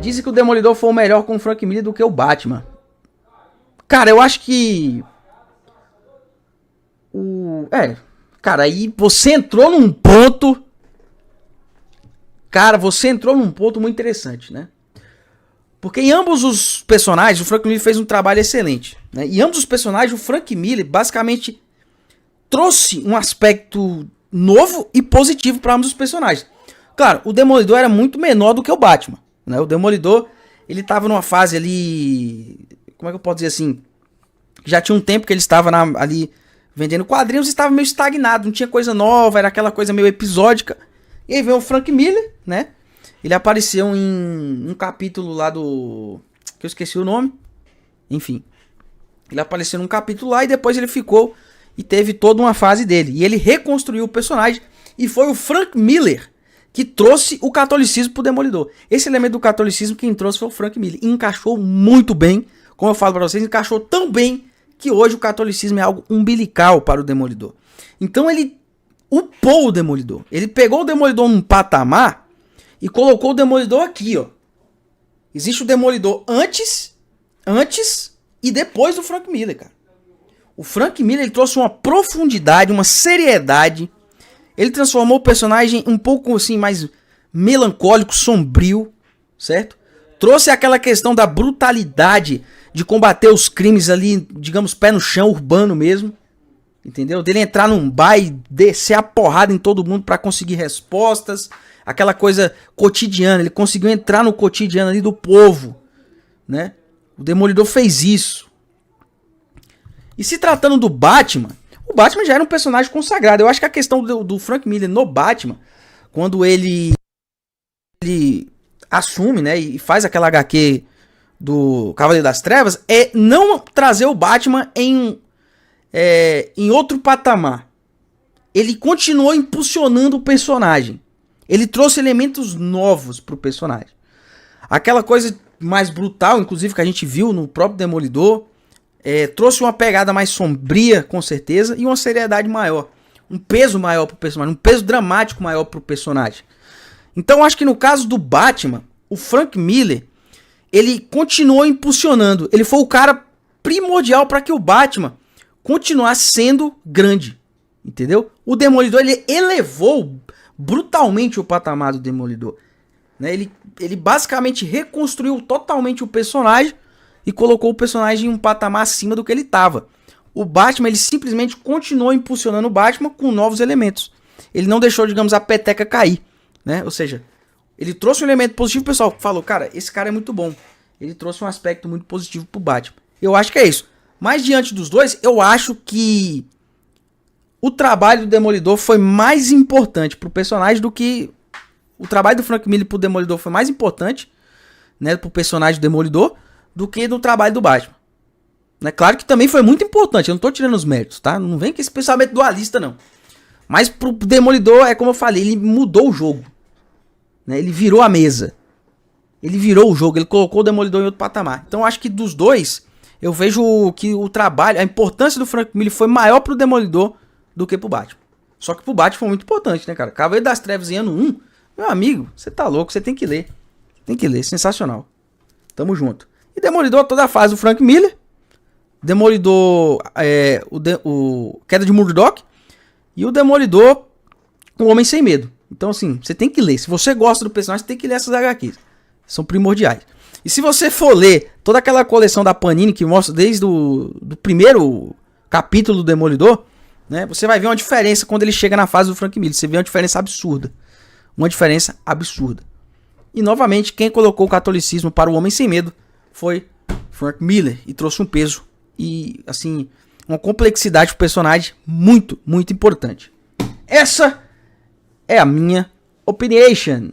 Dizem que o Demolidor foi o melhor com o Frank Miller do que o Batman. Cara, eu acho que... Cara, aí você entrou num ponto... Cara, você entrou num ponto muito interessante, né? Porque em ambos os personagens, o Frank Miller fez um trabalho excelente, né? Em ambos os personagens, o Frank Miller basicamente trouxe um aspecto novo e positivo para ambos os personagens. Claro, o Demolidor era muito menor do que o Batman, né? O Demolidor, ele tava numa fase ali... Como é que eu posso dizer assim? Já tinha um tempo que ele estava ali vendendo quadrinhos e estava meio estagnado, não tinha coisa nova, era aquela coisa meio episódica. E aí veio o Frank Miller, né? Ele apareceu em um capítulo lá do... que eu esqueci o nome. Enfim. Ele apareceu num capítulo lá e depois ele ficou e teve toda uma fase dele. E ele reconstruiu o personagem. E foi o Frank Miller que trouxe o catolicismo pro Demolidor. Esse elemento do catolicismo quem trouxe foi o Frank Miller. E encaixou muito bem. Como eu falo pra vocês, encaixou tão bem que hoje o catolicismo é algo umbilical para o Demolidor. Então ele upou o Demolidor. Ele pegou o Demolidor num patamar... E colocou o Demolidor aqui, ó. Existe o Demolidor antes e depois do Frank Miller, cara. O Frank Miller ele trouxe uma profundidade, uma seriedade. Ele transformou o personagem um pouco assim mais melancólico, sombrio, certo? Trouxe aquela questão da brutalidade de combater os crimes ali, digamos, pé no chão, urbano mesmo. Entendeu? Dele entrar num bar e descer a porrada em todo mundo pra conseguir respostas. Aquela coisa cotidiana, ele conseguiu entrar no cotidiano ali do povo, né? O Demolidor fez isso. E se tratando do Batman, o Batman já era um personagem consagrado. Eu acho que a questão do Frank Miller no Batman, quando ele assume, né, e faz aquela HQ do Cavaleiro das Trevas, é não trazer o Batman em outro patamar. Ele continuou impulsionando o personagem. Ele trouxe elementos novos pro personagem. Aquela coisa mais brutal, inclusive, que a gente viu no próprio Demolidor. Trouxe uma pegada mais sombria, com certeza. E uma seriedade maior. Um peso maior pro personagem. Um peso dramático maior pro personagem. Então, acho que no caso do Batman, o Frank Miller, ele continuou impulsionando. Ele foi o cara primordial para que o Batman continuasse sendo grande. Entendeu? O Demolidor, ele elevou brutalmente o patamar do Demolidor, né? Ele basicamente reconstruiu totalmente o personagem e colocou o personagem em um patamar acima do que ele estava. O Batman, ele simplesmente continuou impulsionando o Batman com novos elementos. Ele não deixou, digamos, a peteca cair, né? Ou seja, ele trouxe um elemento positivo, o pessoal falou, cara, esse cara é muito bom. Ele trouxe um aspecto muito positivo pro Batman. Eu acho que é isso. Mas diante dos dois, eu acho que o trabalho do Demolidor foi mais importante pro personagem do que... O trabalho do Frank Miller pro Demolidor foi mais importante, né, pro personagem do Demolidor, do que do trabalho do Batman. Né? Claro que também foi muito importante, eu não tô tirando os méritos, tá? Não vem com esse pensamento dualista, não. Mas pro Demolidor, é como eu falei, ele mudou o jogo. Né? Ele virou a mesa. Ele virou o jogo, ele colocou o Demolidor em outro patamar. Então eu acho que dos dois, eu vejo que o trabalho, a importância do Frank Miller foi maior pro Demolidor do que pro Batman. Só que pro Batman foi muito importante, né, cara? Cavaleiro das Trevas em ano 1, meu amigo, você tá louco, você tem que ler. Tem que ler, sensacional. Tamo junto. E Demolidor toda a fase do Frank Miller. Demolidor, o Queda de Murdock. E o Demolidor, o Homem Sem Medo. Então assim, você tem que ler. Se você gosta do personagem, você tem que ler essas HQs. São primordiais. E se você for ler toda aquela coleção da Panini que mostra desde do primeiro capítulo do Demolidor, né, você vai ver uma diferença quando ele chega na fase do Frank Miller. Você vê uma diferença absurda. Uma diferença absurda. E novamente, quem colocou o catolicismo para o Homem Sem Medo foi Frank Miller. E trouxe um peso e, assim, uma complexidade pro personagem muito, muito importante. Essa é a minha opinião.